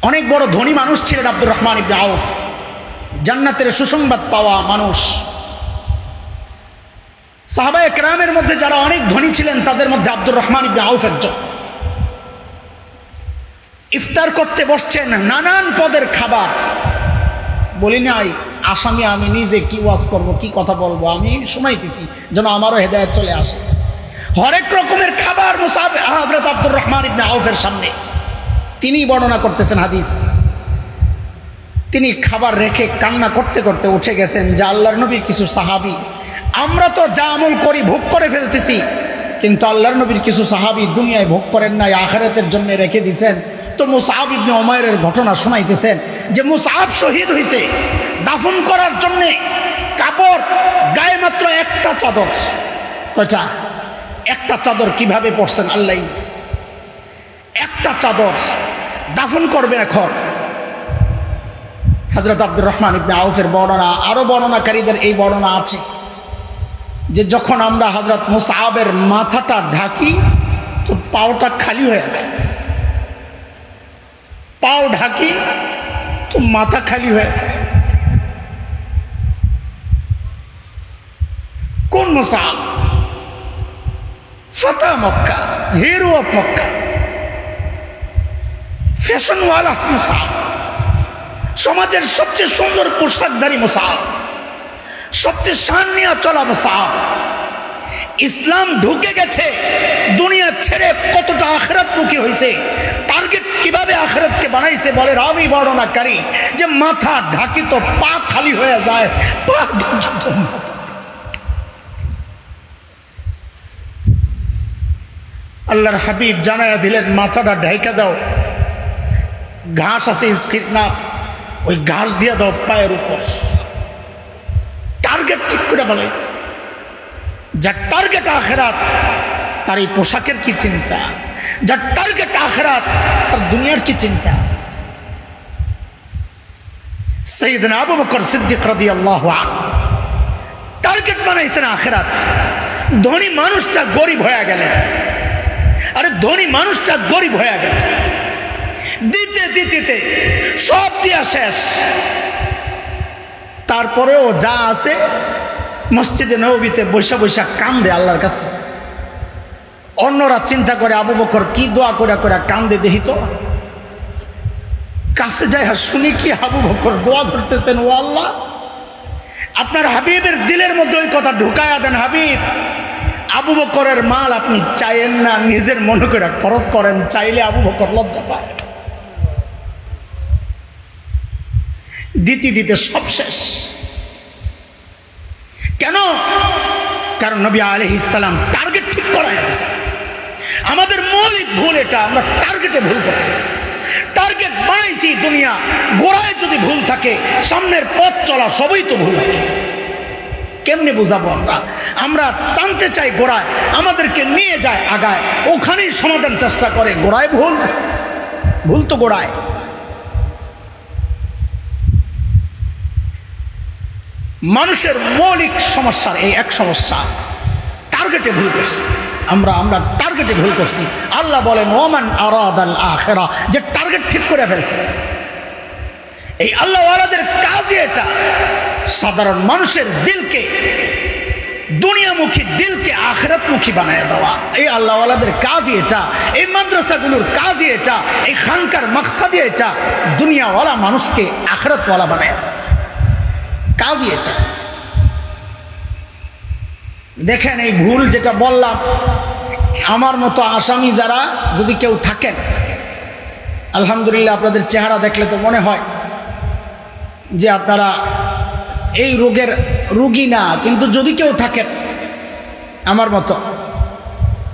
অনেক বড় ধনী মানুষ ছিলেন আব্দুর রহমান ইবনে আউফ, জান্নাতের সুসংবাদ পাওয়া মানুষ। সাহাবায়ে কেরামের মধ্যে যারা অনেক ধনী ছিলেন তাদের মধ্যে আব্দুর রহমান ইবনে আউফ একজন। ইফতার করতে বসছেন, নানান পদের খাবার। বলি নাই আসামি আমি নিজে কি ওয়াজ করব, কি কথা বলবো, আমি শোনাইতেছি যেন আমারও হেদায়েত চলে আসে। হরেক রকমের খাবার মুসাব হযরত আব্দুর রহমান ইবনে আউফের সামনে, তিনি বর্ণনা করতেছেন হাদিস। তিনি খাবার রেখে কান্না করতে করতে উঠে গেছেন যে আল্লাহর নবীর কিছু সাহাবী, আমরা তো যা আমল করি ভোগ করে ফেলতেছি, কিন্তু আল্লাহর নবীর কিছু সাহাবী দুনিয়ায় ভোগ করেন নাই, আখিরাতের জন্য রেখে দিয়েছেন। তো মুসআব ইবনে উমাইরের ঘটনা শোনাইতেছেন যে মুসআব শহীদ হয়েছে, দাফন করার জন্য কাপড় গায়ে মাত্র একটা চাদর। কয়টা? একটা চাদর কিভাবে পড়ছেন আল্লাহ, একটা চাদর দাফন করবে। এখন হযরত আব্দুর রহমান ইবনে আউফের বর্ণনা, আরো বর্ণনাকারীদের এই বর্ণনা আছে যে যখন আমরা হযরত মুসআবের মাথাটা ঢাকি তো পাওটা খালি হয়ে যায়, পাও ঢাকি তো মাথা খালি হয়ে যায়। কোন মুসআব? ফাতা মক্কা, হিরো অফ মক্কা, ফ্যাশনওয়ালা মুসআব, সমাজের সবচেয়ে সুন্দর পোশাকধারী মুসআব, সবচেয়ে শান নিয়ে চলা মুসআব। ইসলাম ঢুকে গেছে, দুনিয়া ছেড়ে কতটা আখিরাতমুখী হয়েছে, টার্গেট কিভাবে আখিরাতকে বানাইছে বলে রাবি বর্ণনাকারী যে মাথা ঢাকি তো পা খালি হয়ে যায়, পা ঢাকি তো মাথা। আল্লাহর হাবিব জানায়া দিলেন মাথাটা ঢাইকা দাও, ঘাস আছে স্থির না, ওই ঘাস দিয়ে দাও পায়ের উপর। টার্গেট ঠিক করে বলাইছে, যার টার্গেট আখিরাত তার এই পোশাকের কি চিন্তা, যার টার্গেট আখিরাত তার দুনিয়ার কি চিন্তা। সাইয়েদনা আবু বকর সিদ্দিক রাদিয়াল্লাহু আনহু টার্গেট বানাইছেন আখিরাত। ধনী মানুষটা গরিব হয়ে গেলেন, আরে ধনী মানুষটা গরিব হয়ে গেল, দিতে দিতে সব দিয়া শেষ, তারপরেও যা আছে মসজিদে নববীতে বৈশা বৈশা কান্দে আল্লাহর কাছে। অন্যরা চিন্তা করে আবু বকর কি দোয়া করে করে কান্দে, দেখি তো কাছে যায় শুনি কি আবু বকর দোয়া করতেছেন, ও আল্লাহ আপনার হাবিবের দিলের মধ্যে ওই কথা ঢুকায়া দেন, হাবিব আবু বকরের মাল আপনি চাইেন না, নিজের মনে করে খরচ করেন, চাইলে আবু বকর লজ্জা পায়। দিতে দিতে সব শেষ। কেন? কারণ নবী আলাইহিস সালাম টার্গেট ঠিক করায় দিয়েছে। আমাদের মৌলিক ভুল এটা, আমরা টার্গেটে ভুল করতেছি। টার্গেট বানাইছি দুনিয়া, গোড়ায় যদি ভুল থাকে সামনের পথ চলা সবই তো ভুল হবে। কেমনে বুঝাবো? আমরা টানতে চাই গোড়ায়, আমাদেরকে নিয়ে যায় আগায়, ওখানেই সমাধান চেষ্টা করে, গোড়ায় ভুল, ভুল তো গোড়ায়। মানুষের মৌলিক সমস্যার এই এক সমস্যা, টার্গেটে ভুল করছি আমরা টার্গেটে ভুল করছি। আল্লাহ বলেন ওমান আরাদাল আখিরা, যে টার্গেট ঠিক করে ফেলছে। এই আল্লাহওয়ালাদের কাজই এটা, সাধারণ মানুষের দিলকে, দুনিয়ামুখী দিলকে আখিরাতমুখী বানায় দেওয়া। এই আল্লাহওয়ালাদের কাজই এটা, এই মাদ্রাসাগুলোর কাজই এটা, এই খানকার মাকসাদই এটা, দুনিয়াওয়ালা মানুষকে আখিরাতওয়ালা বানায় দেওয়া, কাজই এটা। দেখেন এই ভুল যেটা বললাম, আমার মতো আসামি যারা যদি কেউ থাকেন, আলহামদুলিল্লাহ আপনাদের চেহারা দেখলে তো মনে হয় যে আপনারা এই রোগের রোগী না, কিন্তু যদি কেউ থাকেন আমার মতো,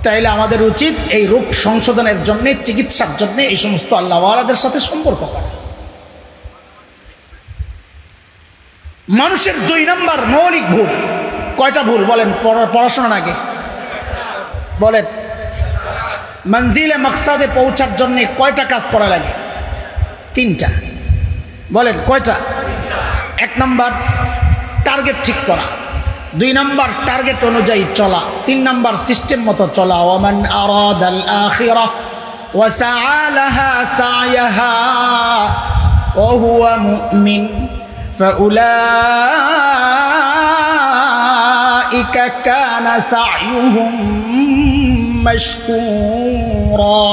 তাইলে আমাদের উচিত এই রোগ সংশোধনের জন্য, চিকিৎসার জন্য এই সমস্ত আল্লাহওয়ালাদের সাথে সম্পর্ক করা। মানুষের 2 নম্বর মৌলিক ভুল, কয়টা ভুল বলেন পড়াশোনার আগে বলেন? মঞ্জিলে মাকসাদে পৌঁছার জন্য কয়টা কাজ করা লাগে? 3টা। বলেন কয়টা? 1 নম্বর টার্গেট ঠিক করা, 2 নম্বর টার্গেট অনুযায়ী চলা, 3 নম্বর সিস্টেম মতো চলা। ওয়ামান আরাদাল আখিরাহ ওয়া সাআ লাহা সা'য়াহা وهو مؤمن فأولئك كان سعيهم مشكورا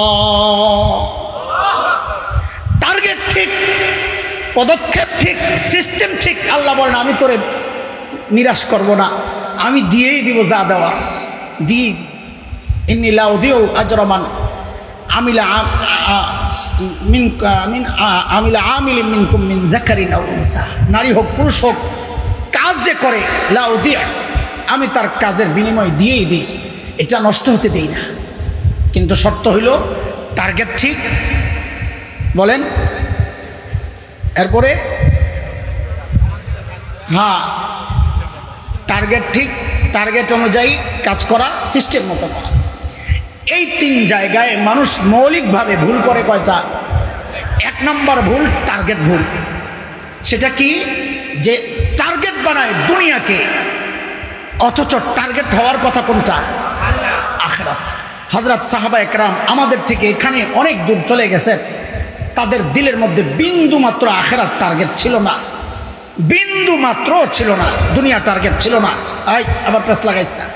টার্গেট ঠিক, পদক্ষেপ ঠিক, সিস্টেম ঠিক। আল্লাহ বলেন আমি তোরে নিরাশ করব না, আমি দিয়েই দিব যা দেওয়া, দিয়েই দিব। ইন্নী লা উযীউ আজরা মান আমিলা আমিলিন মিনকুম মিন যাকারিন আও উনসা, নারী হোক পুরুষ হোক, কাজ যে করে লা উযীউ, আমি তার কাজের বিনিময় দিয়েই দিই, এটা নষ্ট হতে দেই না। কিন্তু শর্ত হইল টার্গেট ঠিক। বলেন এরপরে? হ্যাঁ, টার্গেট ঠিক, টার্গেট অনুযায়ী কাজ করা, সিস্টেম মতো করা। এই তিন জায়গায় মানুষ মৌলিকভাবে ভুল করে। কয়টা? এক নম্বর ভুল টার্গেট ভুল। সেটা কি? যে টার্গেট বানায় দুনিয়াকে, অথচ টার্গেট হওয়ার কথা কোনটা? আখিরাত। হযরত সাহাবা একরাম আমাদের থেকে এখানে অনেক দূর চলে গেছেন, তাদের দিলের মধ্যে বিন্দু মাত্র আখিরাত টার্গেট ছিল না, বিন্দু মাত্র ছিল না, দুনিয়া টার্গেট ছিল না। আই আবার প্রেস লাগাইছ না।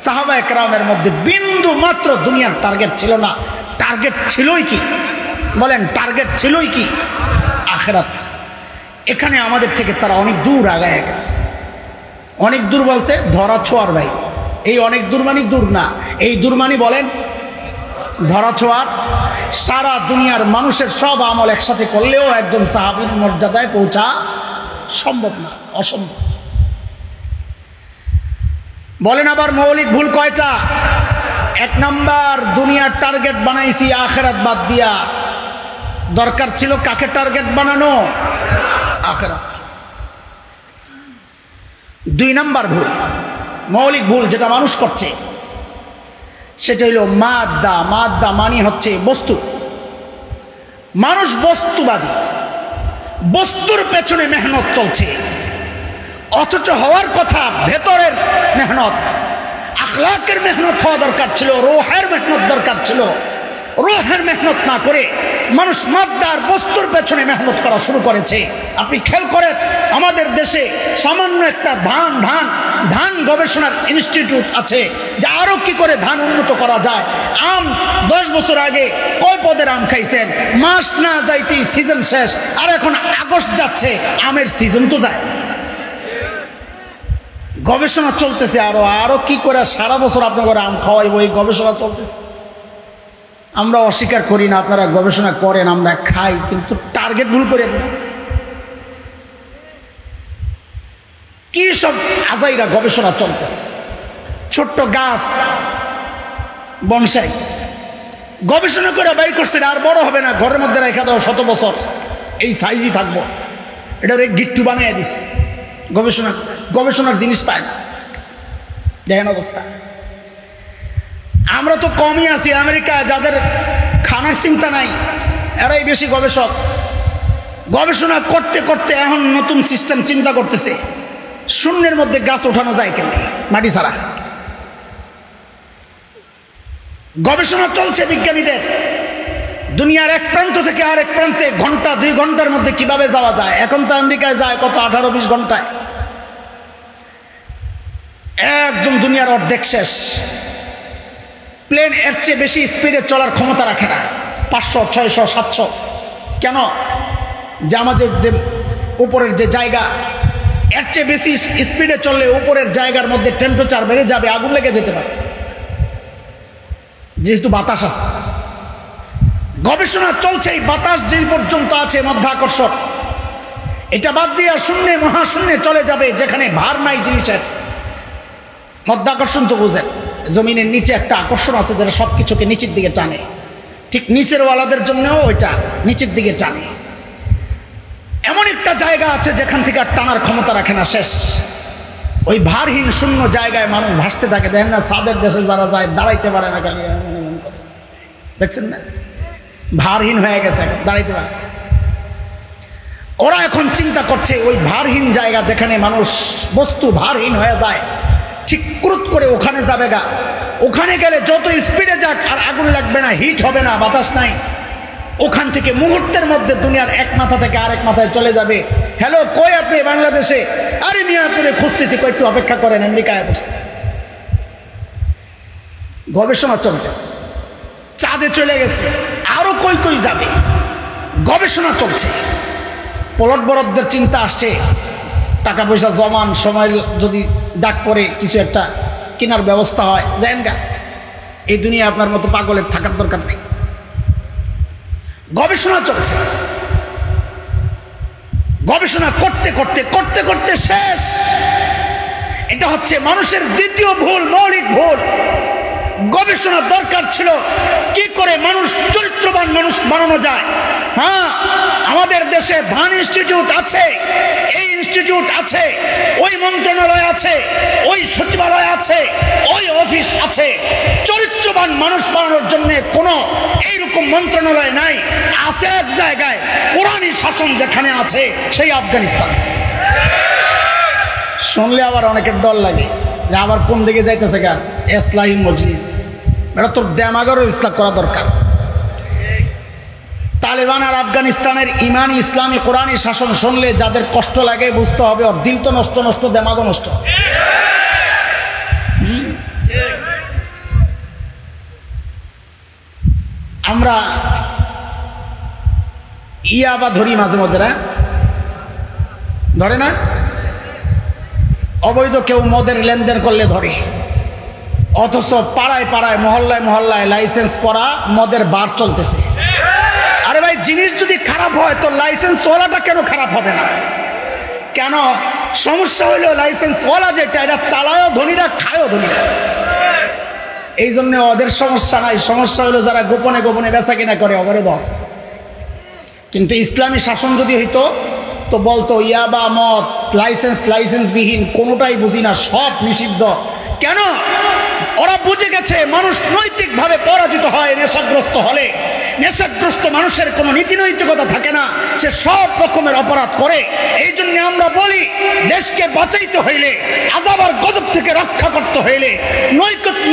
সাহাবা একরামের মধ্যে বিন্দু মাত্র দুনিয়ার টার্গেট ছিল না। টার্গেট ছিলই কি? বলেন, টার্গেট ছিলই কি? আখিরাত। এখানে আমাদের থেকে তারা অনেক দূর আগায় গেছে। অনেক দূর বলতে ধরা ছোঁয়ার ভাই, এই অনেক দূর মানে দূর না, এই দূর মানে বলেন ধরা ছোঁয়ার। সারা দুনিয়ার মানুষের সব আমল একসাথে করলেও একজন সাহাবীর মর্যাদায় পৌঁছা সম্ভব না, অসম্ভব। বলেন আবার মৌলিক ভুল কয়টা? এক নাম্বার, দুনিয়ার টার্গেট বানাইছি আখিরাত বাদ দিয়া। দরকার ছিল কাকে টার্গেট বানানো? আখিরাত। দুই নাম্বার ভুল, মৌলিক ভুল যেটা মানুষ করছে, সেটা হইল মাদ্দা। মাদ্দা মানে হচ্ছে বস্তু। মানুষ বস্তুবাদী, বস্তুর পেছনে মেহনত চলছে, অথচ হওয়ার কথা ভেতরের মেহনত, আখলাকের মেহনত হওয়া দরকার ছিল, রূহের মেহনত দরকার ছিল। রূহের মেহনত না করে মানুষ মাদ্দার বস্তুর পেছনে মেহনত করা শুরু করেছে। আপনি খেয়াল করেন, আমাদের দেশে সামান্য একটা ধান গবেষণার ইনস্টিটিউট আছে, যা আরো কি করে ধান উন্নত করা যায়। আম 10 বছর আগে কয় পদের আম খাইছেন, মাস না যাইতেই সিজন শেষ, আর এখন আগস্ট যাচ্ছে, আমের সিজন তো যায়। গবেষণা চলতেছে, আরো কি করে সারা বছর আপনার আম খাওয়াইব, এই গবেষণা চলতেছে। আমরা অস্বীকার করি না, আপনারা গবেষণা করেন, আমরা খাই, কিন্তু টার্গেট ভুল করেন না। কি সব আজাইরা গবেষণা চলতেছে। ছোট্ট গাছ বনসাই গবেষণা করে বাইর করছে, আর বড় হবে না, ঘরের মধ্যে রেখে দাও 100 বছর, এই সাইজই থাকবো, এটার গিট্টু বানিয়ে দিস। গবেষণার জিনিস পায় না, দেখেন অবস্থা। আমরা তো কমই আছি, আমেরিকা যাদের খানার চিন্তা নাই, এরাই বেশি গবেষক। গবেষণা করতে করতে এখন নতুন সিস্টেম চিন্তা করতেছে, শূন্যের মধ্যে গাছ ওঠানো যায় কেন, মাটি ছাড়া। গবেষণা চলছে বিজ্ঞানীদের, দুনিয়ার এক প্রান্ত থেকে আরেক প্রান্তে ঘন্টা 2 ঘন্টার মধ্যে কিভাবে যাওয়া যায়। এখন তো আমেরিকায় যায় কত 18-20 ঘন্টায়, একদম দুনিয়ার অর্ধেক শেষ। প্লেন এর চেয়ে বেশি স্পিডে চলার ক্ষমতা রাখে না, 500, 600, 700। কেন? যে আমাদের যে উপরের যে জায়গা, এর চেয়ে বেশি স্পিডে চললে উপরের জায়গার মধ্যে টেম্পারেচার বেড়ে যাবে, আগুন লেগে যেতে পারে, যেহেতু বাতাস আছে। গবেষণা চলছে, এই বাতাস যে পর্যন্ত আছে মধ্যাকর্ষণ, এটা বাদ দিয়ে শূন্যে মহাশূন্যে চলে যাবে, যেখানে ভার নাই জিনিসের। মধ্যাকর্ষণ তো বুঝেন, জমিনের নিচে একটা আকর্ষণ আছে যেটা সবকিছুকে নিচের দিকে টানে, ঠিক নিচের ওয়ালাদের জন্যও ওইটা নিচের দিকে টানে। এমন একটা জায়গা আছে যেখান থেকে আর টানার ক্ষমতা রাখে না, শেষ। ওই ভারহীন শূন্য জায়গায় মানুষ ভাসতে থাকে। দেখেন না, সাদের দেশে যারা যায় দাঁড়াইতে পারে না, খালি দেখছেন না, ভারহীন হয়ে গেছে, দাঁড়াইতে পারে। ওরা এখন চিন্তা করছে ওই ভারহীন জায়গা যেখানে মানুষ বস্তু ভারহীন হয়ে যায়, ঠিক ক্রুত করে ওখানে যাবে গা। ওখানে গেলে যত স্পিডে যাক আর আগুন লাগবে না, হিট হবে না, বাতাস নাই, ওখান থেকে মুহূর্তের মধ্যে দুনিয়ার এক মাথা থেকে আরেক মাথায় চলে যাবে। হ্যালো, কই আপনি বাংলাদেশে? আরে মিয়াপুরে খুঁজতেছি, কই একটু অপেক্ষা করেন, আমেরিকায় বসছে। গবেষণা চলতেছে, চাঁদে চলে গেছে, আরো কই কই যাবে, গবেষণা চলছে। প্লট বরাদ্দের চিন্তা আসছে, টাকা পয়সা জমান, সময় যদি ডাক পড়ে কিছু একটা কেনার ব্যবস্থা হয়, জানেন গা। এই দুনিয়া আপনার মতো পাগলের থাকার দরকার নেই। গবেষণা চলছে, গবেষণা করতে করতে করতে করতে শেষ। এটা হচ্ছে মানুষের দ্বিতীয় ভুল, মৌলিক ভুল। গবেষণা দরকার ছিল কি করে মানুষ চরিত্রবান মানুষ বানানো যায়। হ্যাঁ, আমাদের দেশে ধান ইনস্টিটিউট আছে, এই ইনস্টিটিউট আছে, ওই মন্ত্রণালয় আছে, ওই সচিবালয় আছে, ওই অফিস আছে। চরিত্রবান মানুষ বানানোর জন্য কোনো এইরকম মন্ত্রণালয় নাই। আছে এক জায়গায়, কোরআনী শাসন যেখানে আছে সেই আফগানিস্তান। শুনলে আবার অনেকের ডর লাগে যে আবার কোন দিকে যাইতেছে গা, ইসলাহি মজলিস। এটা তোর দেমাগেরও ইসলাম করা দরকার। তালেবান আর আফগানিস্তানের ইমানি ইসলামী কোরআনী শাসন শুনলে যাদের কষ্ট লাগে বুঝতে হবে ওর দিল তো নষ্ট, নষ্ট দেমাগও নষ্ট। আমরা ইয়াবা ধরি মাঝে মধ্যে, না ধরে না? অবৈধ কেউ মদের লেনদেন করলে ধরে, অথচ পাড়ায় পাড়ায় মহল্লায় মহল্লায় লাইসেন্স করা মদের বার চলতেছে। আরে ভাই, জিনিস যদি খারাপ হয় তো লাইসেন্স ওয়ালাটা কেন খারাপ হবে না? কেন? সমস্যা হইলো লাইসেন্স ওয়ালা যেটা, এটা চালায়ও ধনীরা, খায়ও ধনীরা। এই জন্য ওদের সমস্যা নাই। সমস্যা হইলো যারা গোপনে গোপনে বেচা কিনা করে, ওদের ধর। কিন্তু ইসলামী শাসন যদি হইতো তো বলতো ইয়াবা, মদ, লাইসেন্সবিহীন কোনোটাই বুঝি না, সব নিষিদ্ধ। কেন? ওরা বুঝে গেছে মানুষ নৈতিকভাবে পরাজিত হয় নেশাগ্রস্ত হলে। নেশাগ্রস্ত মানুষের কোনো নীতি নৈতিকতা থাকে না, সে সব রকমের অপরাধ করে। এই জন্য আমরা বলি, দেশকে বাঁচাইতে হইলে, আযাব আর গজব থেকে রক্ষা করতে হইলে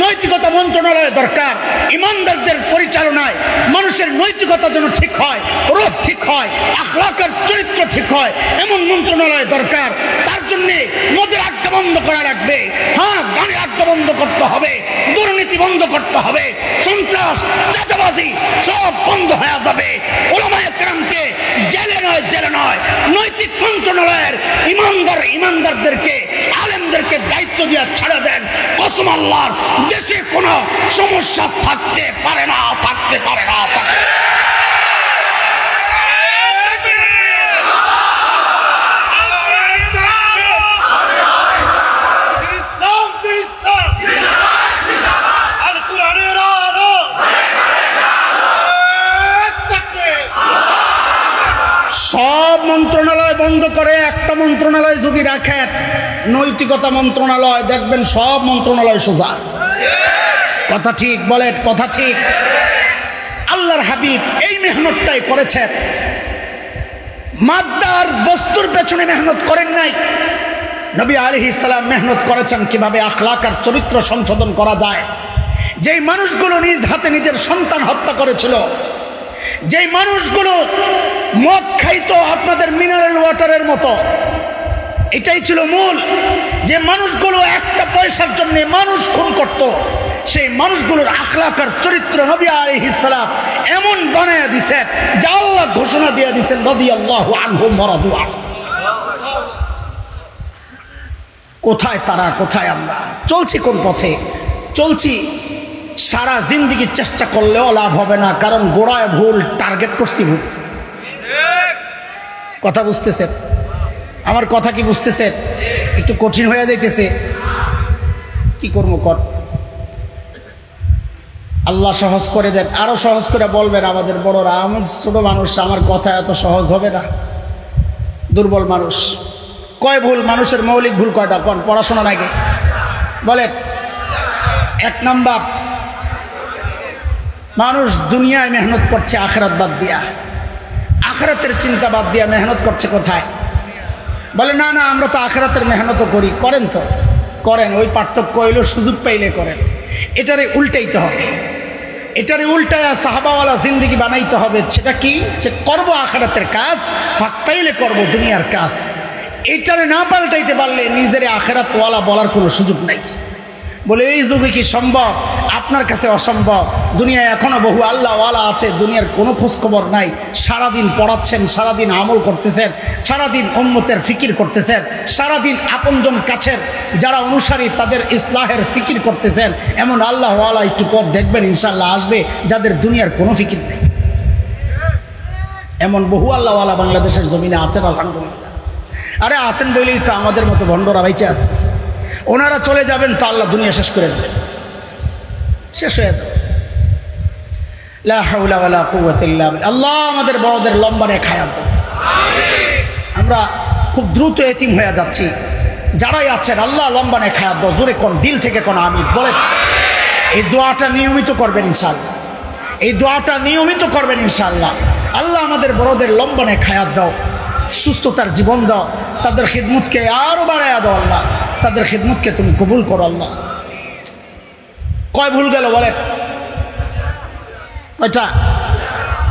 নৈতিকতা মন্ত্রণালয় দরকার। ইমানদারদের পরিচালনায় মানুষের নৈতিকতা যেন ঠিক হয়, রূপ ঠিক হয়, আখলাকের চরিত্র ঠিক হয়, এমন মন্ত্রণালয় দরকার। তার জন্য মদের আড্ডা বন্ধ করা লাগবে। হ্যাঁ, গানের আড্ডা বন্ধ করতে হবে, দুর্নীতি বন্ধ করতে হবে, সন্ত্রাস, চাঁদাবাজি সব বন্ধ হয়ে যাবে। উলামায়ে কেরামকে জেলে নয় নৈতিক মন্ত্রণালয়ের ইমানদারদেরকে, আলেমদেরকে দায়িত্ব দিয়ে ছেড়ে দেন। কসম আল্লাহর, দেশে কোনো সমস্যা থাকতে পারে না। সব মন্ত্রণালয় বন্ধ করে একটা মন্ত্রণালয় যদি রাখেন, নৈতিকতা মন্ত্রণালয়, দেখবেন সব মন্ত্রণালয় সোজা। কথা ঠিক বলেন, কথা ঠিক। আল্লাহর হাবিব এই মেহনতটাই করেছেন। মাদ্দার বস্তুর পেছনে মেহনত করেন নাই। নবী আলাইহিস সালাম মেহনত করেছেন কিভাবে আখলাক আর চরিত্র সংশোধন করা যায়। যেই মানুষগুলো নিজ হাতে নিজের সন্তান হত্যা করেছিল, যেই মানুষগুলো মদ খাইতো আপনাদের মিনারেল ওয়াটারের মতো, এটাই ছিল মূল। যে মানুষগুলো একটা পয়সার জন্য মানুষ খুন করত, সেই মানুষগুলোর আখলাক আর চরিত্র নবী আলাইহিস সালাম এমন বানায়া দিয়েছেন যা আল্লাহ ঘোষণা দিয়ে দিয়েছেন, রাদিয়াল্লাহু আনহুম ওয়া রাদু আনহু। কোথায় তারা, কোথায় আমরা? চলছি কোন পথে? চলছি সারা জিন্দেগি চেষ্টা করলেও লাভ হবে না, কারণ গোড়ায় ভুল, টার্গেট করছি ভুল। কথা বুঝতেছেন? আমার কথা কি বুঝতেছেন? একটু কঠিন হয়ে যাইতেছে, কি করবো কর। আল্লাহ সহজ করে দেন, আরো সহজ করে বলবেন আমাদের বড়রা। আমি ছোট মানুষ, আমার কথা এত সহজ হবে না, দুর্বল মানুষ। কয় ভুল? মানুষের মৌলিক ভুল কয়টা? কোন পড়াশোনা নাকি বলেন? 1 নাম্বার, মানুষ দুনিয়ায় মেহনত করছে আখিরাত বাদ দিয়া, আখিরাতের চিন্তা বাদ দিয়া মেহনত করছে কোথায়? বলে না না, আমরা তো আখিরাতের মেহনতও করি। করেন তো, করেন, ওই পার্থক্য হইল সুযোগ পাইলে করেন। এটারে উল্টাইতে হবে। এটারে উল্টায়া সাহাবাওয়ালা জিন্দেগি বানাইতে হবে। সেটা কি? যে করবো আখিরাতের কাজ, ফাঁক পাইলে করবো দুনিয়ার কাজ। এটারে না পাল্টাইতে পারলে নিজের আখিরাতওয়ালা বলার কোনো সুযোগ নাই। বলে এই যুগে কি সম্ভব? আপনার কাছে অসম্ভব। দুনিয়ায় এখনো বহু আল্লাহওয়ালা আছে, দুনিয়ার কোনো খোঁজখবর নাই। সারাদিন পড়াচ্ছেন, সারাদিন আমল করতেছেন, সারাদিন উম্মতের ফিকির করতেছেন, সারাদিন আপনজন কাছের যারা অনুসারী তাদের ইসলাহের ফিকির করতেছেন। এমন আল্লাহওয়ালা একটু পর দেখবেন ইনশাল্লাহ আসবে, যাদের দুনিয়ার কোনো ফিকির নেই। এমন বহু আল্লাহওয়ালা বাংলাদেশের জমিনে আছেন আলহামদুলিল্লাহ। আরে আসেন বলেই তো আমাদের মতো ভণ্ডরা বাইচে আছে। ওনারা চলে যাবেন তো আল্লাহ দুনিয়া শেষ করে দেবেন, শেষ হয়ে যাবে। লা হাওলা ওয়ালা কুওয়াতা ইল্লা বিল্লাহ। আল্লাহ আমাদের বড়দের লম্বা নেক হায়াত দেন। আমরা খুব দ্রুত এতিম হয়ে যাচ্ছি। যারাই আছেন আল্লাহ লম্বা নেক হায়াত দাও। জোরে কোন, দিল থেকে কোন আমিন বলেন। এই দোয়াটা নিয়মিত করবেন ইনশাআল্লাহ, এই দোয়াটা নিয়মিত করবেন ইনশাআল্লাহ। আল্লাহ আমাদের বড়দের লম্বা নেক হায়াত দাও, সুস্থতার জীবন দাও, তাদের খিদমতকে আরো বাড়াইয়া দাও আল্লাহ, তাদের খিদমতকে তুমি কবুল করো আল্লাহ। কয় ভুল গেল বলেন? কয়টা?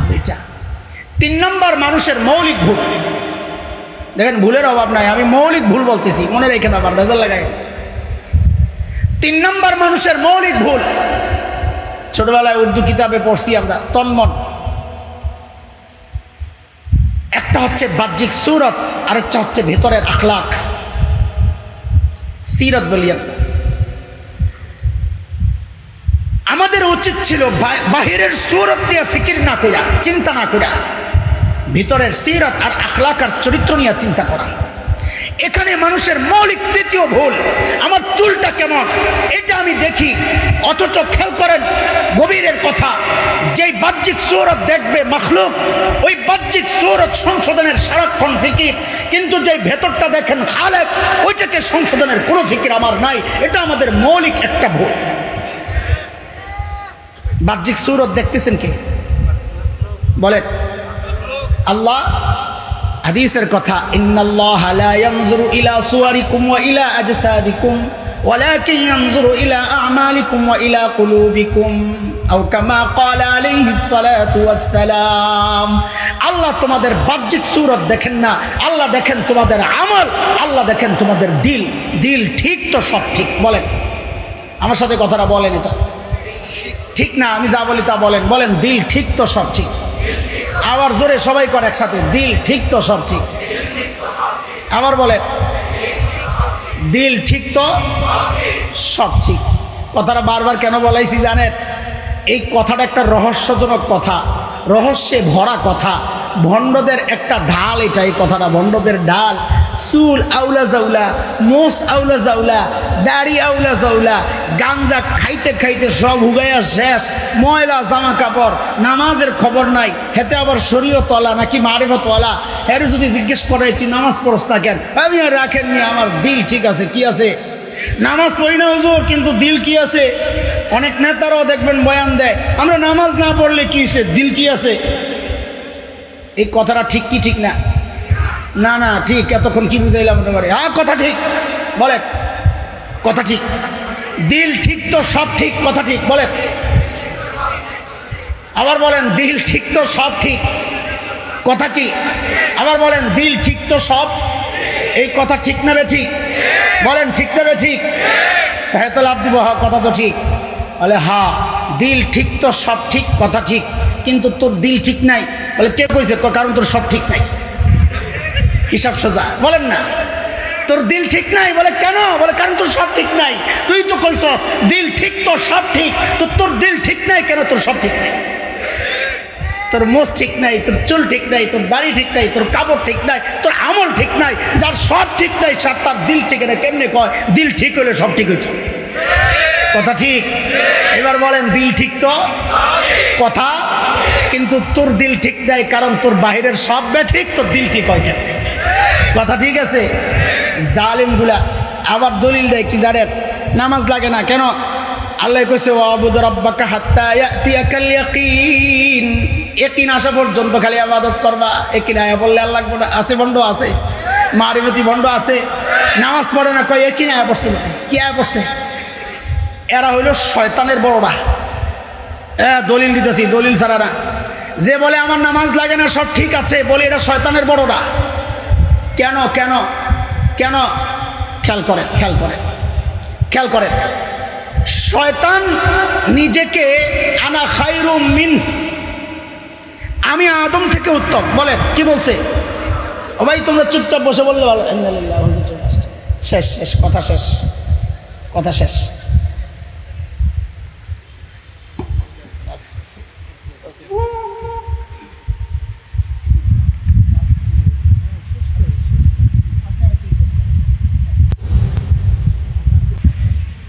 দুইটা। 3 নম্বর মানুষের মৌলিক ভুল। দেখেন ভুলের অভাব নাই, আমি মৌলিক ভুল বলতেছি, মনে রেখে না বেজার লাগাই। 3 নম্বর মানুষের মৌলিক ভুল, ছোটবেলায় উর্দু কিতাবে পড়ছি আমরা তন্মন। একটা হচ্ছে বাহ্যিক সুরত, আরেকটা হচ্ছে ভেতরের আখলাক, সিরত বলি আমরা। আমাদের উচিত ছিল বাহিরের সুরত দিয়ে ফিকির না করা, চিন্তা না করা, ভিতরের সিরত আর আখলাক আর চরিত্র নিয়ে চিন্তা করা। এখানে মানুষের মৌলিক তৃতীয় ভুল, আমার চুলটা কেমন এটা আমি দেখি, অথচ খেয়াল করেন গভীরের কথা, যেই বাহ্যিক সুরত দেখবে মাখলুক, ওই বাহ্যিক সুরত সংশোধনের সারাক্ষণ ফিকির, কিন্তু যেই ভেতরটা দেখেন খালেক, ওইটাকে সংশোধনের কোনো ফিকির আমার নাই। এটা আমাদের মৌলিক একটা ভুল। বাহ্যিক সুরত দেখতেছেন কে বলেন? আল্লাহ। হাদিসের কথা, ইন্নাল্লাহা লা ইয়ানজুরু ইলা সুওয়ারিকুম ওয়া ইলা আজসাদিকুম ওয়ালাকিন ইয়ানজুরু ইলা আমালিকুম ওয়া ইলা কুলুবিকুম আও কামা ক্বালা আলাইহিস সালাতু ওয়াস সালাম। আল্লাহ তোমাদের বাহ্যিক সুরত দেখেন না, আল্লাহ দেখেন তোমাদের আমল, আল্লাহ দেখেন তোমাদের দিল। দিল ঠিক তো সব ঠিক বলেন। আমার সাথে কথাটা বলেন, এটা ঠিক না? আমি যা বলি তা বলেন, বলেন দিল ঠিক তো সব ঠিক। আবার জোরে সবাই করে একসাথে, দিল ঠিক তো সব ঠিক। আবার বলেন, দিল ঠিক তো সব ঠিক। কথাটা বারবার কেন বলাইছি জানেন? এই কথাটা একটা রহস্যজনক কথা, রহস্যে ভরা কথা, ভণ্ডদের একটা ঢাল এটা। এই কথাটা ভণ্ডদের ঢাল। চুল আউলা জাউলা, মোষ আউলা জাউলা, দাড়ি আউলা জাউলা, গাঞ্জা খাইতে খাইতে সব হুগাইয়া শেষ, ময়লা জামা কাপড়, নামাজের খবর নাই, হেতে আবার শরীয়তওয়ালা নাকি মারিফতওয়ালা। এর যদি জিজ্ঞেস করে তুই নামাজ পড়স না কেন? আমি আর রাখেননি, আমার দিল ঠিক আছে। কি আছে? নামাজ পড়ি না হুজুর, কিন্তু দিল কি আছে? অনেক নেতারাও দেখবেন বয়ান দেয়, আমরা নামাজ না পড়লে কি হয়েছে, দিল কি আছে? এই কথাটা ঠিক কি ঠিক না? না না ঠিক। এতক্ষণ কি বুঝাইলাম? হ্যাঁ কথা ঠিক, বলেন কথা ঠিক। দিল ঠিক তো সব ঠিক, কথা ঠিক বলেন। আবার বলেন, দিল ঠিক তো সব ঠিক, কথা কি? আবার বলেন, দিল ঠিক তো সব। এই কথা ঠিক না বে ঠিক? বলেন ঠিক না বে ঠিক? হ্যাঁ তো লাভ দিব, হ্যাঁ কথা তো ঠিক। বলে হ্যাঁ দিল ঠিক তো সব ঠিক, কথা ঠিক, কিন্তু তোর দিল ঠিক নাই। বলে কে কইছে? কারণ তোর সব ঠিক নাই। হিসাব সোজা, বলেন না তোর দিল ঠিক নাই। বলে কেন? বলে কারণ তোর সব ঠিক নাই। তুই তো কইছস দিল ঠিক তো সব ঠিক, তো তোর দিল ঠিক নাই কেন? তোর সব ঠিক নাই, তোর মোষ ঠিক নাই, তোর চুল ঠিক নাই, তোর দাড়ি ঠিক নাই, তোর কাপড় ঠিক নাই, তোর আমল ঠিক নাই। যার সব ঠিক নাই তার দিল ঠিক না। কেমনে কয় দিল ঠিক হলে সব ঠিক হইতো? কথা ঠিক। এবার বলেন দিল ঠিক তো কথা, কিন্তু তোর দিল ঠিক নাই, কারণ তোর বাহিরের সব ঠিক, তোর দিল ঠিক হয় কেন? কথা ঠিক আছে? জালিমগুলা আবার দলিল দেয় কি জানেন? নামাজ লাগে না কেন? আল্লাহ কইছে ওয়াবুদ রাব্বাকা হাত্তা ইয়াতিয়াকাল ইয়াকিন। ইয়াকিন আসা পর্যন্ত খালি ইবাদত করবা। ইয়াকিন আয়া বললে আল্লাহ লাগবে না। আছে ভণ্ড, আছে মারিফতি ভণ্ড আছে, নামাজ পড়ে না, কয় ইয়াকিন আয়া পড়ছে। কি আয়া পড়ছে? এরা হইল শয়তানের বড়রা। দলিল দিতেছি, দলিল ছাড়া না। যে বলে আমার নামাজ লাগে না সব ঠিক আছে, বলে এটা শয়তানের বড়রা। কেন কেন কেন? খেয়াল করেন, খেয়াল করেন, খেয়াল করেন। শয়তান নিজেকে আনা খায়রুম মিন, আমি আদম থেকে উত্তম বলে। কি বলছে? ও ভাই তোমরা চুপচাপ বসে বললে ভালো। শেষ শেষ কথা, শেষ কথা, শেষ।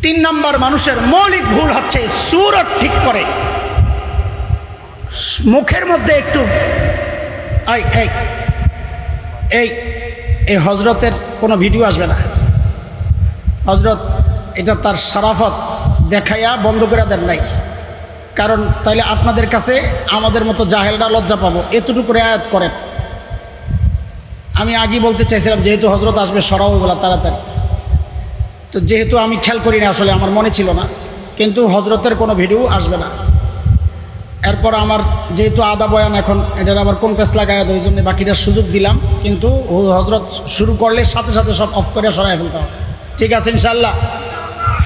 তিন নম্বর মানুষের মৌলিক ভুল হচ্ছে সুরত ঠিক করে। মুখের মধ্যে একটু এই হজরতের কোনো ভিডিও আসবে না। হজরত এটা তার শরাফত দেখাইয়া বন্ধ করে দেন নাই, কারণ তাইলে আপনাদের কাছে আমাদের মতো জাহেলরা লজ্জা পাবো। এতটুকু করে আয়াত করেন। আমি আগেই বলতে চাইছিলাম যেহেতু হজরত আসবে সরাও ওগুলা তাড়াতাড়ি, তো যেহেতু আমি খেয়াল করি না, আসলে আমার মনে ছিল না, কিন্তু হজরতের কোনো ভিডিও আসবে না। এরপর আমার যেহেতু আদা বয়ান, এখন এটার আবার কোন পেস লাগায়, ওই জন্য বাকিটার সুযোগ দিলাম, কিন্তু হজরত শুরু করলে সাথে সাথে সব অফ করে সরাই ফেলতে হবে। ঠিক আছে ইনশাল্লাহ?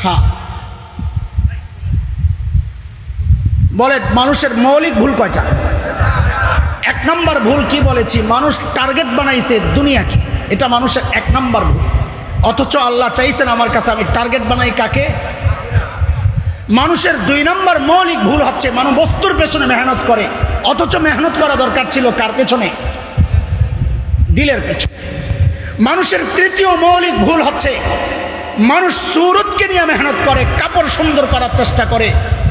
হ্যাঁ বলে মানুষের মৌলিক ভুল কয়টা? এক নম্বর ভুল কি বলেছি? মানুষ টার্গেট বানাইছে দুনিয়াকে, এটা মানুষের এক নম্বর ভুল। অথচ আল্লাহ চাইছেন আমার কাছে আমি টার্গেট বানাই কাকে? মানুষের দুই নম্বর মৌলিক ভুল হচ্ছে মানুষ বস্তুর পেছনে মেহনত করে, অথচ মেহনত করা দরকার ছিল কার পেছনে? দিলের পেছনে। মানুষের তৃতীয় মৌলিক ভুল হচ্ছে মানুষ সুরতকে নিয়ে মেহনত করে, কাপড় সুন্দর করার চেষ্টা করে,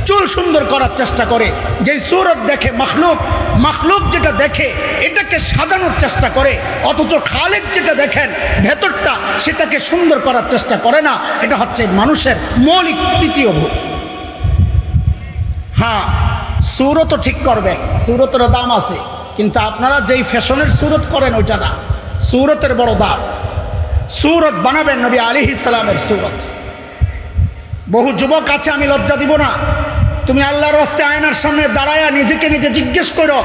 চুল সুন্দর করার চেষ্টা করে। যে সুরত দেখে মখলুক, মখলুক যেটা দেখে এটাকে সাজানোর চেষ্টা করে, অথচ খালেক যেটা দেখেন ভেতরটা সেটাকে সুন্দর করার চেষ্টা করে না। এটা হচ্ছে মানুষের মৌলিক তৃতীয় ভুল। হ্যাঁ সুরতও ঠিক করবে, সুরতের দাম আছে, কিন্তু আপনারা যেই ফ্যাশনের সুরত করেন ওইটা না, সুরতের বড় দাম। সুরত বানাবেন নবী আলাইহিস সালামের সুরত। বহু যুবক আছে, আমি লজ্জা দিব না, তুমি আল্লাহর রাস্তায় আয়নার সামনে দাঁড়ায়া নিজেকে নিজে জিজ্ঞেস করো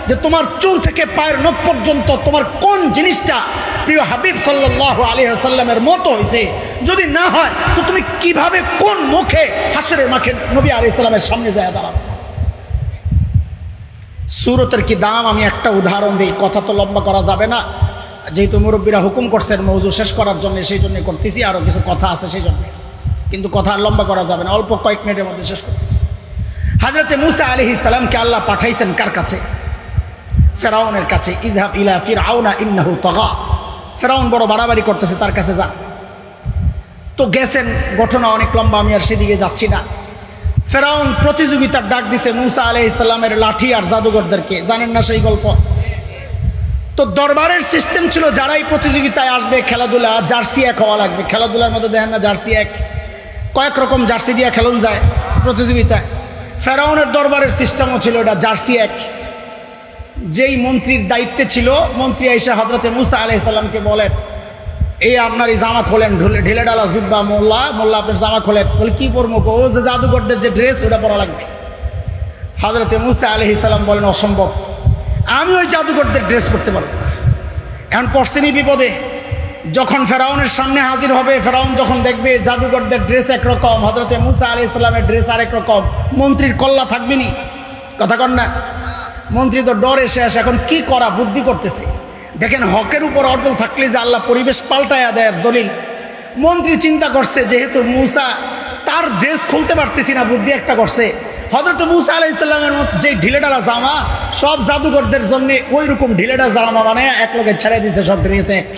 যে তোমার চুল থেকে পায়ের নখ পর্যন্ত তোমার কোন জিনিসটা প্রিয় হাবিব সাল্লাল্লাহু আলাইহি ওয়াসাল্লামের মতো হয়েছে। যদি না হয় তো তুমি কিভাবে কোন মুখে হাসরের মাঠে নবী আলাইহিস সালামের সামনে যায় দাঁড়াবে? সুরতের কি দাম? আমি একটা উদাহরণ দিই, কথা তো লম্বা করা যাবে না, যেহেতু মুরব্বীরা হুকুম করছেন মৌজু শেষ করার জন্য, সেই জন্য করতেছি। আরও কিছু কথা আছে সেই জন্য, কিন্তু কথা লম্বা করা যাবে না, অল্প কয়েক মিনিটের মধ্যে শেষ করতেছি। হযরতে মূসা আলাইহিস সালামকে আল্লাহ পাঠাইছেন কার কাছে? ফেরাউনের কাছে। ইযহাব ইলা ফিরআউনা ইন্নাহু তাগা, ফেরাউন বড় বাড়াবাড়ি করতেছে, তার কাছে যা। তো গেছেন, ঘটনা অনেক লম্বা, আমি আর সেদিকে যাচ্ছি না। ফেরাউন প্রতিযোগিতার ডাক দিছে মূসা আলাইহিস সালামের লাঠি আর জাদুঘরদেরকে, জানেন না সেই গল্প? তো দরবারের সিস্টেম ছিল যারাই প্রতিযোগিতায় আসবে খেলাধুলা জার্সি এক হওয়া লাগবে। খেলাধুলার মধ্যে দেখেন না জার্সি এক, কয়েক রকম জার্সি দিয়ে খেলুন যায় প্রতিযোগিতায়। ফেরাউনের দরবারের সিস্টেমও ছিল এটা জার্সি এক। যেই মন্ত্রীর দায়িত্বে ছিল, মন্ত্রী আইসা হযরতে মূসা আলাইহিস সালামকে বলেন এই আপনার এই জামা খোলেন, ঢিলে ডালা জুব্বা, মোল্লা আপনার জামা খোলেন। বলে কি পরবো? ও যে জাদুঘরদের যে ড্রেস ওটা পরা লাগবে। হযরতে মূসা আলাইহিস সালাম বলেন অসম্ভব, আমি ওই জাদুঘরদের ড্রেস পরতে পারবো না। এখন পড়ছেনি বিপদে, যখন ফেরাউনের সামনে হাজির হবে, ফেরাউন যখন দেখবে জাদুঘরদের ড্রেস একরকম, হযরতে মূসা আলাইহিস সালামের ড্রেস আরেক রকম, মন্ত্রীর কল্লা থাকবে নি? কথা কন না? মন্ত্রী তো ডরে শেষ, এখন কি করা বুদ্ধি করতেছে। দেখেন হকের উপর অটল থাকলে যে আল্লাহ পরিবেশ পাল্টায়া দেয় দলিল। মন্ত্রী চিন্তা করছে যেহেতু মূসা তার ড্রেস খুলতে পারতেছি না, বুদ্ধি একটা করছে, হযরত মূসা আলাইহিস সালামের যে ঢিলেডালা জামা সব জাদুঘরদের জন্য ওই রকম ঢিলেডালা জামা বানায় এক লগে ছেড়ে দিছে সব ড্রেস এক।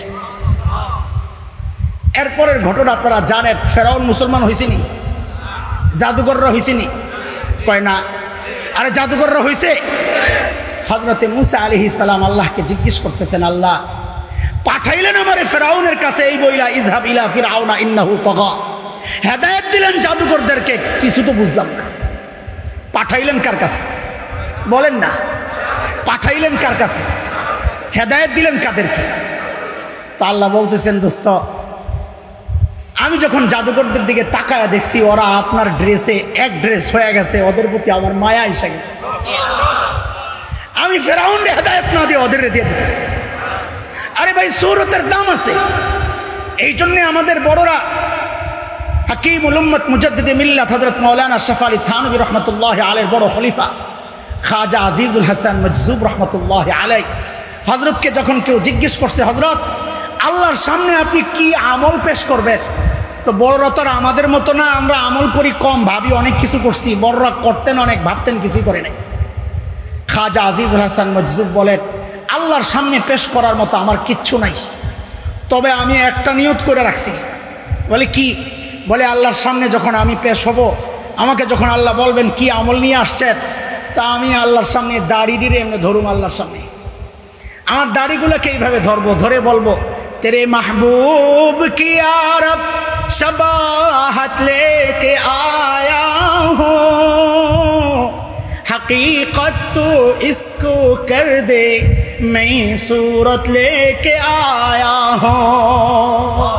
এরপরের ঘটনা আপনারা জানেন, ফেরাউন মুসলমান হয়েছেনি? জাদুঘররা হয়েছেনি? কয় না। আরে জাদুঘররা হয়েছে। হযরতে মূসা আলাইহিস সালাম আল্লাহকে জিজ্ঞেস করতেছেন, আল্লাহ পাঠাইলেন আমারে ফেরাউনের কাছে এই বইলা ইযহাব ইলা ফিরআউনা ইন্নাহু তাগা, হেদায়েত দিলেন জাদুঘরদেরকে, কিছু তো বুঝলাম না। পাঠাইলেন কার কাছে বলেন না? পাঠাইলেন কার কাছে? হেদায়েত দিলেন কাদেরকে? তা আল্লাহ বলতেছেন, দোস্ত আমি যখন জাদুঘরদের দিকে তাকায়া দেখছি ওরা আপনার ড্রেসে এক ড্রেস হয়ে গেছে, ওদের প্রতি আমার মায়া এসে গেছে। আমি ফেরাউনরে হেদায়েত না দিয়ে ওদের দিয়ে দিচ্ছি। আরে ভাই, সূরতের দাম আছে। এই জন্যে আমাদের বড়রা হাকিমুল উম্মত মুজাদ্দিদে মিল্লাত হযরত মাওলানা আশরাফ আলী থানভী রহমাতুল্লাহি আলাইহির বড় খলিফা খাজা আজিজুল হাসান মজজুব রহমাতুল্লাহি আলাইহি হযরতকে যখন কেউ জিজ্ঞেস করছে, হযরত আল্লাহর সামনে আপনি কি আমল পেশ করবেন? তো বড়রা তো আমাদের মতো না, আমরা আমল করি কম, ভাবি অনেক কিছু করছি। বড়রা করতেন অনেক, ভাবতেন কিছুই করে নাই। খাজা আজিজুল হাসান মজজুব বলেন, আল্লাহর সামনে পেশ করার মতো আমার কিচ্ছু নাই, তবে আমি একটা নিয়ত করে রাখছি। বলে কি? বলে আল্লাহর সামনে যখন আমি পেশ হব, আমাকে যখন আল্লাহ বলবেন কি আমল নিয়ে আসছেন, তা আমি আল্লাহর সামনে দাড়ি দিয়ে এমনি ধরুম। আল্লাহর সামনে আমার দাড়িগুলোকে এইভাবে ধরবো, ধরে বলবো, তেরে মাহবুব কি আরব शबाहत लेके आया हूँ, हकीकत तो इसको कर दे, मैं सूरत लेके आया हूँ।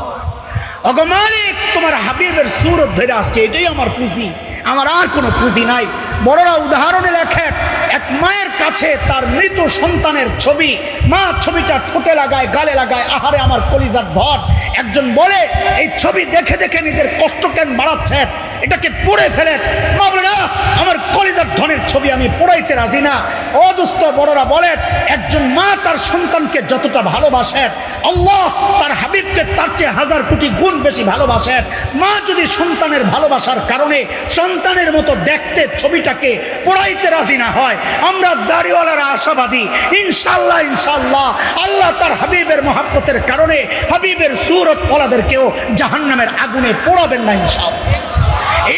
ওগো মালিক, তোমার হাবিবের সুরত ধরে আসছে, এটাই আমার পুঁজি, আমার আর কোনো পুঁজি নাই। বড়রা উদাহরণে লেখেন, এক মায়ের কাছে তার মৃত সন্তানের ছবি, মা ছবিটা ঠোঁটে লাগায়, গালে লাগায়, আহারে আমার কলিজার ধর। একজন বলে, এই ছবি দেখে দেখে নিজের কষ্ট কেন বাড়াচ্ছেন, এটাকে পড়ে ফেলেন। মা বলে, না, আমার কলিজার ধনের ছবি আমি পড়াইতে রাজি না। ও দোস্ত, বড়রা বলেন, একজন মা তার সন্তানকে যতটা ভালোবাসেন, আল্লাহ তার হাবিবকে তার চেয়ে হাজার কোটি গুণ বেশি ভালোবাসেন। মা যদি সন্তানের ভালোবাসার কারণে সন্তানের মতো দেখতে ছবিটাকে পড়াইতে রাজি না হয়, আমরা দাড়িওয়ালারা আশাবাদী, ইনশাল্লাহ ইনশাল্লাহ আল্লাহ তার হাবিবের মহব্বতের কারণে হাবিবের সুরত ওয়ালাদেরকেও জাহান্নামের আগুনে পোড়াবেন না, ইনশাল্লাহ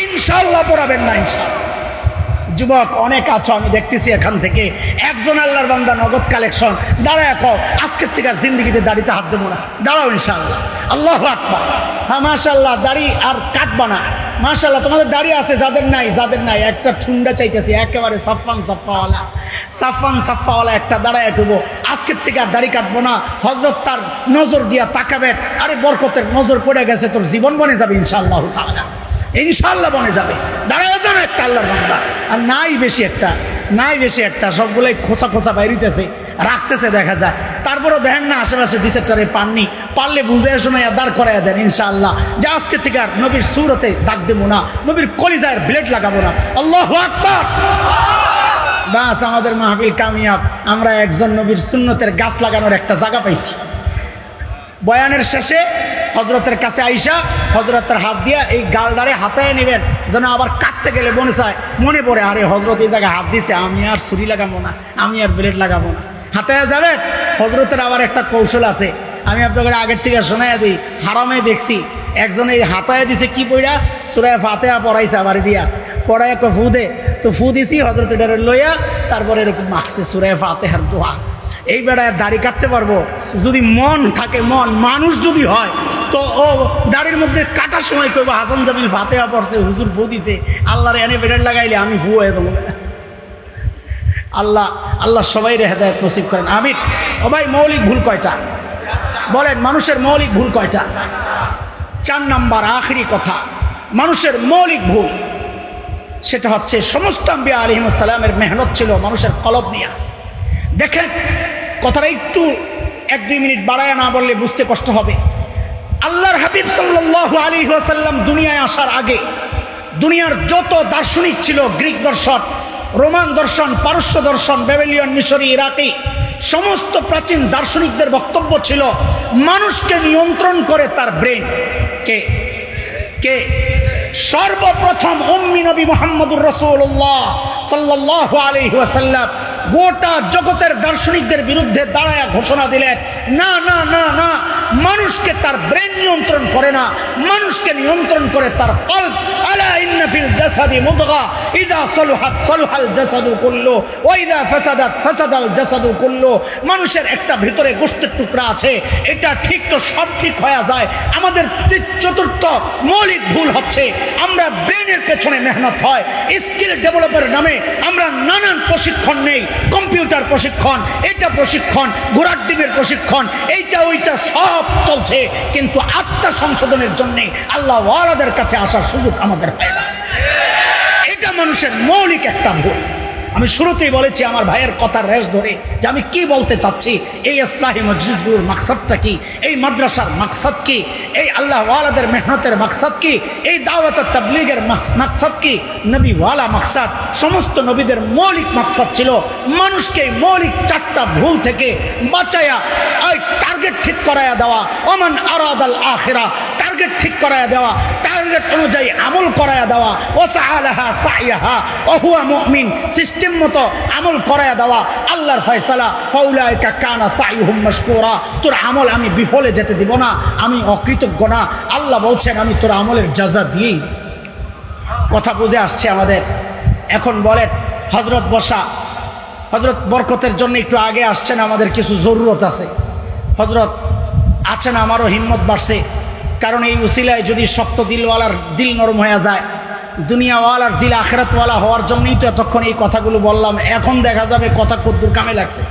ইনশাল্লাহ পোড়াবেন না, ইনশাল্লাহ। যুবক অনেক আছো, আমি দেখতেছি এখান থেকে একজন আল্লাহর বান্দা নগদ কালেকশন, দাঁড়ায় কও আজকের থেকে আর জিন্দগিতে দাড়িতে হাত দেবো না, দাঁড়াও ইনশাআল্লাহ। আল্লাহু আকবার। হ্যাঁ মাশাআল্লাহ, দাড়ি আর কাটবা না, মাশাআল্লাহ। তোমাদের দাড়ি আছে, যাদের নাই একটা ঠুন্ডা চাইতেছি, একেবারে সাফান সাফাওয়ালা একটা দাঁড়ায় করবো, আজকের থেকে আর দাড়ি কাটবো না। হযরত তার নজর দিয়া তাকাবেন, আরে বরকতের নজর পড়ে গেছে, তোর জীবন বনে যাবে ইনশাআল্লাহ তাআলা, ইনশাআল্লাহ বনে যাবে। দাঁড়ায় যান একটা আল্লাহর বান্দা, আর নাই বেশি একটা সবগুলোই খোঁচা বাইরিতেছে, রাখতেছে দেখা যায়। তারপরও দেখেন না আশেপাশে ডিসেক্টরে পাননি, পারলে বুঝে শোনায় দাঁড় করাইয়া দেন ইনশাআল্লাহ, যে আজকে থেকে আর নবীর সুরতে দাগ দেবো না, নবীর কলিজায় ব্লেড লাগাবো না। আল্লাহু আকবার। বাস, আমাদের মাহফিল কামিয়াব। আমরা একজন নবীর সুন্নতের গাছ লাগানোর একটা জায়গা পাইছি। বয়ানের শেষে হযরতের কাছে আইসা হযরতের হাত দিয়া এই গালডারে হাতায় নেবেন, যেন আবার কাটতে গেলে মনে পড়ে, আরে হযরত এই জায়গায় হাত দিছে, আমি আর ছুরি লাগাবো না, আমি আর ব্লেড লাগাবো না। হাতায় যাবেন। হযরতের আবার একটা কৌশল আছে, আমি আপনাকে আগের থেকে শোনাইয়া দিই। হারামে দেখছি একজন এই হাতায় দিছে কি পড়া, সূরা ফাতিহা পড়াইছে আবার দিয়া, পড়ায় একটা ফু দে, তো ফু দিছি হযরত এটারে লইয়া, তারপরে এরকম মাখছে সূরা ফাতিহার দোয়া। এই বেড়ায় দাড়ি কাটতে পারবো যদি মন থাকে, মানুষ যদি হয়, তো ও দাড়ির মধ্যে কাটার সময় কইব হাসান জামিল ফাতিহা পড়ছে, হুজুর ফু দিছে, আল্লাহর এনে বেড়ে লাগাইলে আমি ফু হয়ে যাবো। আল্লাহ সবাই হেদায়েত নসিব করেন, আমিন। ও ভাই, মৌলিক ভুল কয়টা বলেন? মানুষের মৌলিক ভুল কয়টা? 4 নাম্বার আখেরি কথা, মানুষের মৌলিক ভুল সেটা হচ্ছে সমস্ত আম্বিয়া আলাইহিস সালামের মেহনত ছিল মানুষের কলব নিয়ে। দেখেন, কথাটা একটু 1-2 মিনিট বাড়ায় না বললে বুঝতে কষ্ট হবে। আল্লাহর হাবিব সাল্লাল্লাহু আলাইহি ওয়াসাল্লাম দুনিয়ায় আসার আগে দুনিয়ার যত দার্শনিক ছিল, গ্রিক দর্শন, রোমান দর্শন, পারস্য দর্শন, ব্যাবিলন, মিশরি, ইরাকি, সমস্ত প্রাচীন দার্শনিকদের বক্তব্য ছিল মানুষকে নিয়ন্ত্রণ করে তার ব্রেন। কে? সর্বপ্রথম উম্মি নবী মুহাম্মদুর রাসূলুল্লাহ সাল্লাল্লাহু আলাইহি ওয়াসাল্লাম গোটা জগতের দার্শনিকদের বিরুদ্ধে দাঁড়ায়া ঘোষণা দিলেন, না না না না, মানুষকে তার ব্রেন নিয়ন্ত্রণ করে না, মানুষকে নিয়ন্ত্রণ করে তার কলব। আলা ইন্না ফিল জাসাদি মুদগা ইযা সলুহাত সলুহাল জাসাদু কুল্লু ওয়া ইযা ফাসাদাত ফাসাদাল জাসাদু কুল্লু। মানুষের একটা ভিতরে গোশতের টুকরা আছে, এটা ঠিক তো সব ঠিক হয়ে যায়। আমাদের চতুর্থ মৌলিক ভুল হচ্ছে আমরা ব্রেনের পেছনে মেহনত হয়, স্কিল ডেভেলপের নামে আমরা নানান প্রশিক্ষণ নেই, কম্পিউটার প্রশিক্ষণ, এটা প্রশিক্ষণ, ঘোড়ার ডিমের প্রশিক্ষণ, এইটা ওইটা সব সব চলছে, কিন্তু আত্মা সংশোধনের জন্যে আল্লাহ ওয়ালাদের কাছে আসার সুযোগ আমাদের হয় না। এটা মানুষের মৌলিক একটা ভুল। আমি শুরুতেই বলেছি আমার ভাইয়ের কথার রেশ ধরে যে আমি কি বলতে চাচ্ছি, এই ইসলাহি মসজিদগুলোর মাকসাদটা কি, এই মাদ্রাসার মাকসাদ কি, এই আল্লাহ ওয়ালাদের মেহনতের মাকসাদ কি, এই দাওয়াত তাবলীগের মাকসাদ কি। নবী ওয়ালা মাকসাদ, সমস্ত নবীদের মৌলিক মাকসাদ ছিল মানুষকে মৌলিক চারটা ভুল থেকে বাঁচায়া ওই টার্গেট ঠিক করায়া দেওয়া, ওমান আরাদাল আখিরা, টার্গেট ঠিক করায়া দেওয়া, টার্গেট অনুযায়ী আমল করায়া দেওয়া, ওয়াসাআলাহা সাইয়াহা ওয়া হুয়া মুমিন, সিস্টেম মতো আমল করায়া দেওয়া, আল্লাহর ফয়সালা ফাউলাইকা কানা সাইয়ুহুম মাশকুরা। তোর আমল আমি বিফলে যেতে দিব না, আমি অকৃতজ্ঞ না। আল্লাহ বলছেন আমি তোর আমলের জাযা দিয়েই। কথা বুঝে আসছে আমাদের? এখন বলেন হযরত বসা, হযরত বরকতের জন্য একটু আগে আসছেন, আমাদের কিছু জরুরত আছে। হযরত আছেন, আমারও হিম্মত বাড়ছে, কারণ এই উসিলায় যদি শক্ত দিলওয়ালার দিল নরম হয়ে যায়, দুনিয়াওয়ালার দিল আখিরাতওয়ালা হওয়ার জন্যই তো এতক্ষণ এই কথাগুলো বললাম। এখন দেখা যাবে কথা কদ্দুর কামে লাগছে।